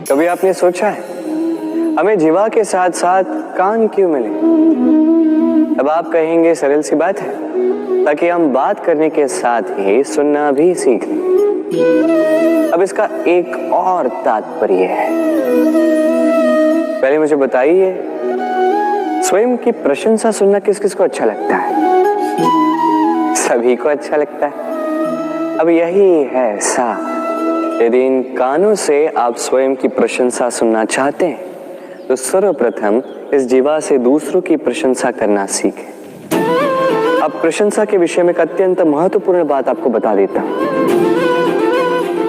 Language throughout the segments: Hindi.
कभी आपने सोचा है हमें जीवा के साथ साथ कान क्यों मिले? अब आप कहेंगे सरल सी बात है, ताकि हम बात करने के साथ ही सुनना भी सीख लें। अब इसका एक और तात्पर्य है। पहले मुझे बताइए, स्वयं की प्रशंसा सुनना किस किस को अच्छा लगता है? सभी को अच्छा लगता है। अब यही है सा, यदि इन कानों से आप स्वयं की प्रशंसा सुनना चाहते हैं तो सर्वप्रथम इस जीवा से दूसरों की प्रशंसा करना सीखें। अब प्रशंसा के विषय में एक अत्यंत महत्वपूर्ण बात आपको बता देता हूं।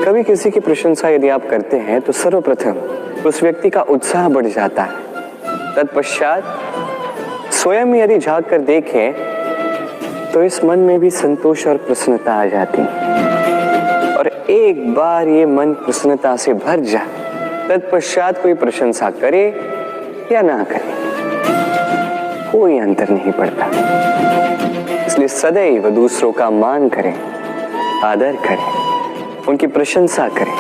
कभी किसी की प्रशंसा यदि आप करते हैं तो सर्वप्रथम उस व्यक्ति का उत्साह बढ़ जाता है। तत्पश्चात स्वयं यदि झांक कर देखें तो इस मन में भी संतोष और प्रसन्नता आ जाती है। और एक बार ये मन प्रसन्नता से भर जाए, तत्पश्चात कोई प्रशंसा करे या ना करे, कोई अंतर नहीं पड़ता। इसलिए सदैव दूसरों का मान करें, आदर करें, उनकी प्रशंसा करें,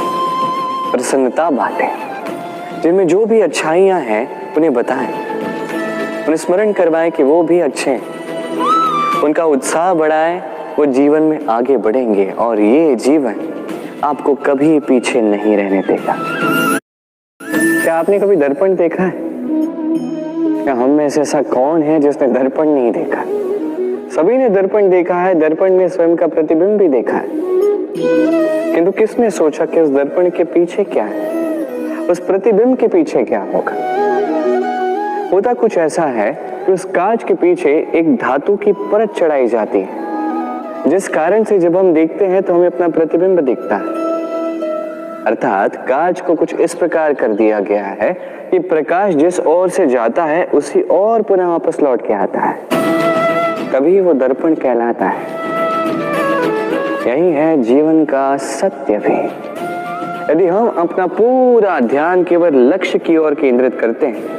प्रसन्नता बांटें। जिनमें जो भी अच्छाइयां हैं उन्हें बताएं, उन्हें स्मरण करवाएं कि वो भी अच्छे हैं। उनका उत्साह बढ़ाएं, वो जीवन में आगे बढ़ेंगे और ये जीवन आपको कभी पीछे नहीं रहने देगा। क्या आपने कभी दर्पण देखा है? क्या हम में से ऐसा कौन है जिसने दर्पण नहीं देखा? सभी ने दर्पण देखा है, दर्पण में स्वयं का प्रतिबिंब भी देखा है। किंतु किसने सोचा कि उस दर्पण के पीछे क्या है, उस प्रतिबिंब के पीछे क्या होगा? होता कुछ ऐसा है कि उस कांच के पीछे एक धातु की परत चढ़ाई जाती है, जिस कारण से जब हम देखते हैं तो हमें अपना प्रतिबिंब दिखता है। अर्थात कांच को कुछ इस प्रकार कर दिया गया है कि प्रकाश जिस ओर से जाता है उसी ओर पुनः वापस लौट के आता है, तभी वो दर्पण कहलाता है। यही है जीवन का सत्य भी। यदि हम अपना पूरा ध्यान केवल लक्ष्य की ओर केंद्रित करते हैं,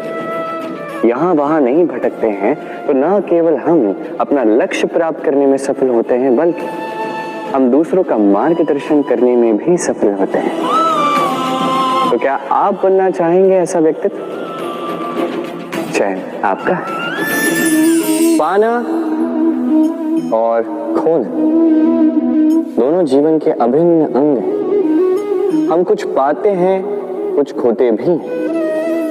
यहां वहां नहीं भटकते हैं, तो न केवल हम अपना लक्ष्य प्राप्त करने में सफल होते हैं, बल्कि हम दूसरों का मार्गदर्शन करने में भी सफल होते हैं। तो क्या आप बनना चाहेंगे ऐसा व्यक्तित्व? चयन आपका है। पाना और खोना दोनों जीवन के अभिन्न अंग हैं। हम कुछ पाते हैं, कुछ खोते भी हैं।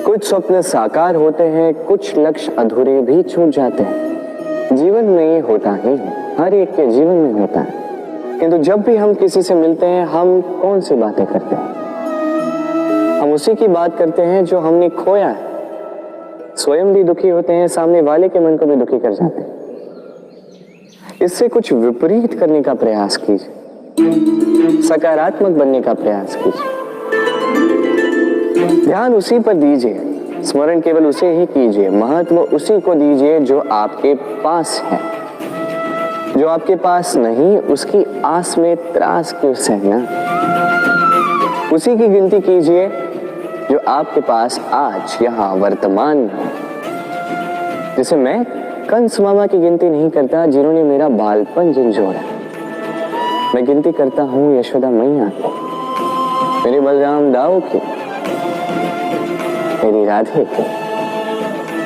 कुछ स्वप्न साकार होते हैं, कुछ लक्ष्य अधूरे भी छूट जाते हैं। जीवन में ये होता ही है, हर एक के जीवन में होता है। किंतु जब भी हम किसी से मिलते हैं, हम कौन सी बातें करते हैं? हम उसी की बात करते हैं जो हमने खोया है। स्वयं भी दुखी होते हैं, सामने वाले के मन को भी दुखी कर जाते हैं। इससे कुछ विपरीत करने का प्रयास कीजिए, सकारात्मक बनने का प्रयास कीजिए। ध्यान उसी पर दीजिए, स्मरण केवल उसे ही कीजिए, महत्व उसी को दीजिए जो आपके पास है। जो आपके पास नहीं, उसकी आस में त्रास क्यों सहना? उसी की गिनती कीजिए जो आपके पास आज यहाँ वर्तमान में। जैसे मैं कंस मामा की गिनती नहीं करता जिन्होंने मेरा बालपन झंझोड़ा। मैं गिनती करता हूँ यशोदा मैया की, मेरे बलराम दाऊ की, मेरी राधे की,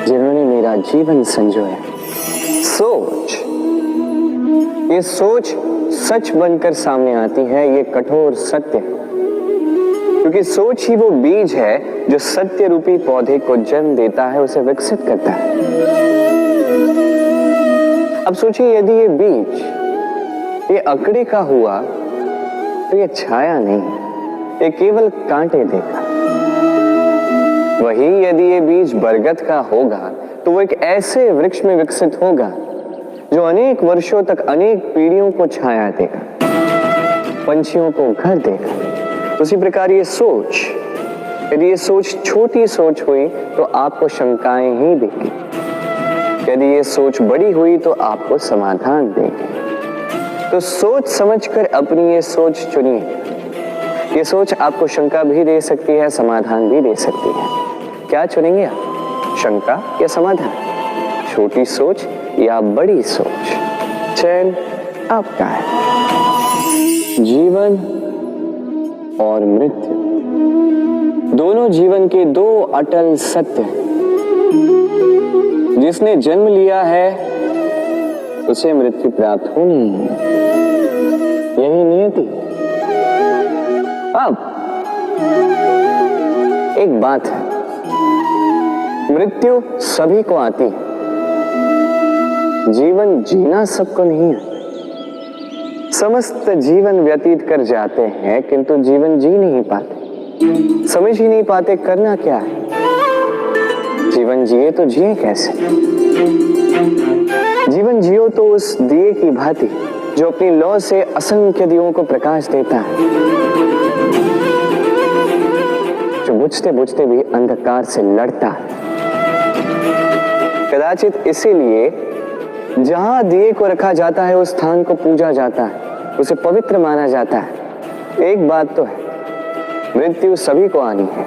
जिन्होंने मेरा जीवन संजोया। सोच, ये सोच सच बनकर सामने आती है, ये कठोर सत्य है। क्योंकि सोच ही वो बीज है जो सत्य रूपी पौधे को जन्म देता है, उसे विकसित करता है। अब सोचिए, यदि ये बीज ये अकड़े का हुआ तो ये छाया नहीं, ये केवल कांटे देगा। वही यदि ये बीज बरगद का होगा तो वो एक ऐसे वृक्ष में विकसित होगा जो अनेक वर्षों तक अनेक पीढ़ियों को छाया देगा, पंछियों को घर देगा। उसी प्रकार ये सोच, यदि ये सोच छोटी सोच हुई तो आपको शंकाएं ही देगी। यदि ये सोच बड़ी हुई तो आपको समाधान देगी। तो सोच समझकर अपनी ये सोच चुनिए। ये सोच आपको शंका भी दे सकती है, समाधान भी दे सकती है। क्या चुनेंगे आप, शंका या समाधान? छोटी सोच या बड़ी सोच? चयन आपका है। जीवन और मृत्यु दोनों जीवन के दो अटल सत्य। जिसने जन्म लिया है उसे मृत्यु प्राप्त होनी है, यही नियति। अब एक बात है, मृत्यु सभी को आती है, जीवन जीना सबको नहीं है। समस्त जीवन व्यतीत कर जाते हैं किंतु जीवन जी नहीं पाते, समझ ही नहीं पाते करना क्या है। जीवन जिए तो जिए कैसे? जीवन जियो तो उस दिए की भांति जो अपनी लौ से असंख्य दियों को प्रकाश देता है, जो बुझते बुझते भी अंधकार से लड़ता है। कदाचित इसीलिए जहां दिए को रखा जाता है उस स्थान को पूजा जाता है, उसे पवित्र माना जाता है। एक बात तो है, मृत्यु सभी को आनी है,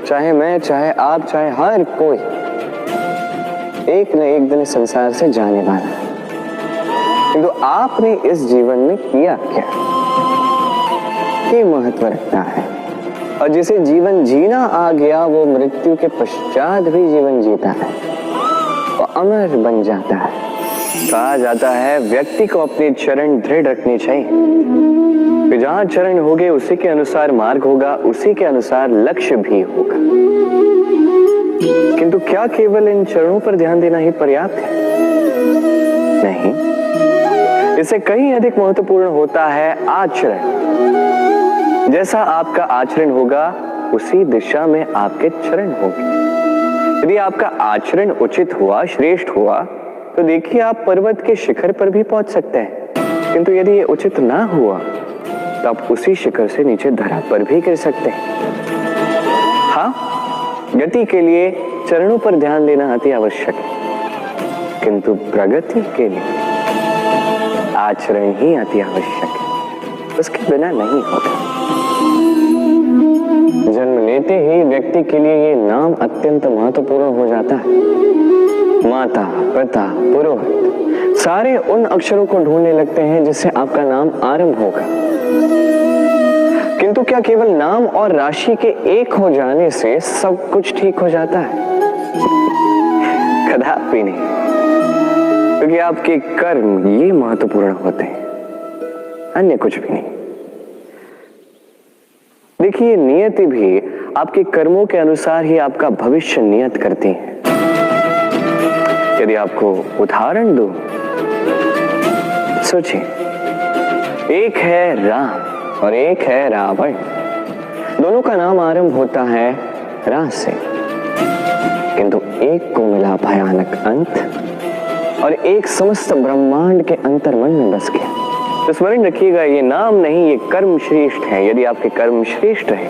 चाहे मैं, चाहे आप, चाहे हर कोई एक न एक दिन संसार से जाने वाला है। किंतु आपने इस जीवन में किया क्या, ये महत्व रखता है। और जिसे जीवन जीना आ गया वो मृत्यु के पश्चात भी जीवन जीता है, वो अमर बन जाता है। कहा जाता है व्यक्ति को अपने चरण दृढ़ रखने चाहिए, कि जहां चरण होंगे उसी के अनुसार मार्ग होगा, उसी के अनुसार लक्ष्य भी होगा। किंतु क्या केवल इन चरणों पर ध्यान देना ही पर्याप्त है? नहीं, इससे कहीं अधिक महत्वपूर्ण होता है आचरण। जैसा आपका आचरण होगा उसी दिशा में आपके चरण होंगे। यदि आपका आचरण उचित हुआ, श्रेष्ठ हुआ, तो देखिए आप पर्वत के शिखर पर भी पहुंच सकते हैं। किंतु यदि ये उचित ना हुआ तो आप उसी शिखर से नीचे धरा पर भी गिर सकते हैं। हाँ, गति के लिए चरणों पर ध्यान देना अति आवश्यक है, किंतु प्रगति के लिए आचरण ही अति आवश्यक है, उसके बिना नहीं होगा। जन्म लेते ही व्यक्ति के लिए ये नाम अत्यंत महत्वपूर्ण हो जाता है। माता, पिता, पुरोहित सारे उन अक्षरों को ढूंढने लगते हैं जिससे आपका नाम आरंभ होगा। किंतु क्या केवल नाम और राशि के एक हो जाने से सब कुछ ठीक हो जाता है? कदापि नहीं, क्योंकि आपके कर्म ये महत्वपूर्ण होते हैं, अन्य कुछ भी नहीं। देखिए, नियति भी आपके कर्मों के अनुसार ही आपका भविष्य नियत करती है। यदि आपको उदाहरण दूं, सोचिए, एक है राम और एक है रावण। दोनों का नाम आरंभ होता है रा से, किंतु एक को मिला भयानक अंत और एक समस्त ब्रह्मांड के अंतर्मन में बस गया। तो स्मरण रखिएगा, ये नाम नहीं, ये कर्म श्रेष्ठ है। यदि आपके कर्म श्रेष्ठ है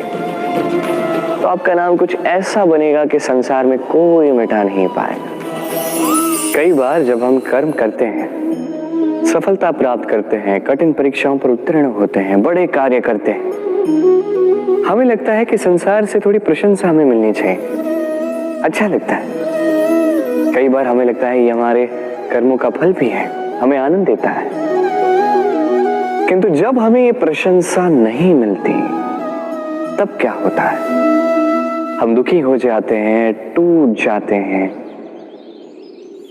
तो आपका नाम कुछ ऐसा बनेगा कि संसार में कोई मिटा नहीं पाएगा। कई बार जब हम कर्म करते हैं, सफलता प्राप्त करते हैं, कठिन परीक्षाओं पर उत्तीर्ण होते हैं, बड़े कार्य करते हैं, हमें लगता है कि संसार से थोड़ी प्रशंसा हमें मिलनी चाहिए, अच्छा लगता है। कई बार हमें लगता है ये हमारे कर्मों का फल भी है, हमें आनंद देता है। किंतु जब हमें ये प्रशंसा नहीं मिलती तब क्या होता है? हम दुखी हो जाते हैं, टूट जाते हैं।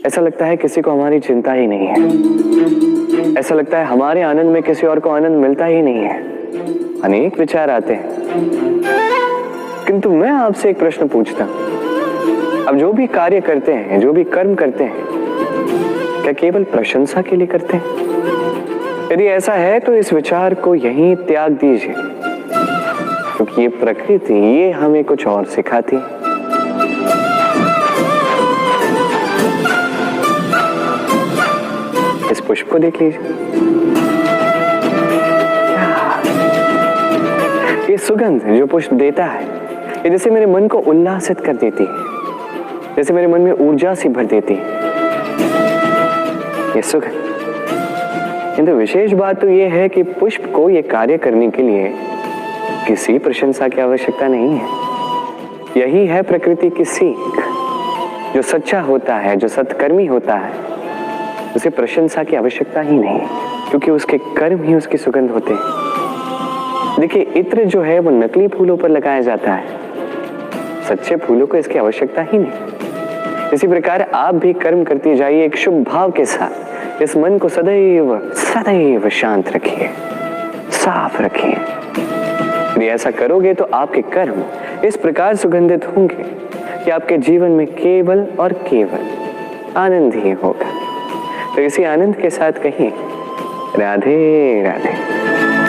ऐसा लगता है किसी को हमारी चिंता ही नहीं है, ऐसा लगता है हमारे आनंद में किसी और को आनंद मिलता ही नहीं है। अनेक विचार आते हैं। किंतु मैं आपसे एक प्रश्न पूछता हूं, अब जो भी कार्य करते हैं, जो भी कर्म करते हैं, क्या केवल प्रशंसा के लिए करते हैं? यदि ऐसा है तो इस विचार को यहीं त्याग दीजिए, क्योंकि ये प्रकृति ये हमें कुछ और सिखाती है। इस पुष्प को देख लीजिए, ये सुगंध जो पुष्प देता है, ये जैसे मेरे मन को उल्लासित कर देती है, जैसे मेरे मन में ऊर्जा सी भर देती है ये सुगंध। किंतु विशेष बात तो ये है कि पुष्प को ये कार्य करने के लिए किसी प्रशंसा की आवश्यकता नहीं है। यही है प्रकृति की सीख। जो सच्चा होता है, जो सत्कर्मी होता है, उसे प्रशंसा की आवश्यकता ही नहीं, क्योंकि उसके कर्म ही उसकी सुगंध होते हैं। देखिए, इत्र जो है वो नकली फूलों पर लगाया जाता है, सच्चे फूलों को इसकी आवश्यकता ही नहीं। इसी प्रकार आप भी कर्म करती जाइए एक शुभ भाव के साथ। इस मन को सदैव सदैव शांत रखिए, साफ रखिए। यदि ऐसा करोगे तो आपके कर्म इस प्रकार सुगंधित होंगे कि आपके जीवन में केवल और केवल आनंद ही होगा। तो इसी आनंद के साथ कहिए राधे राधे।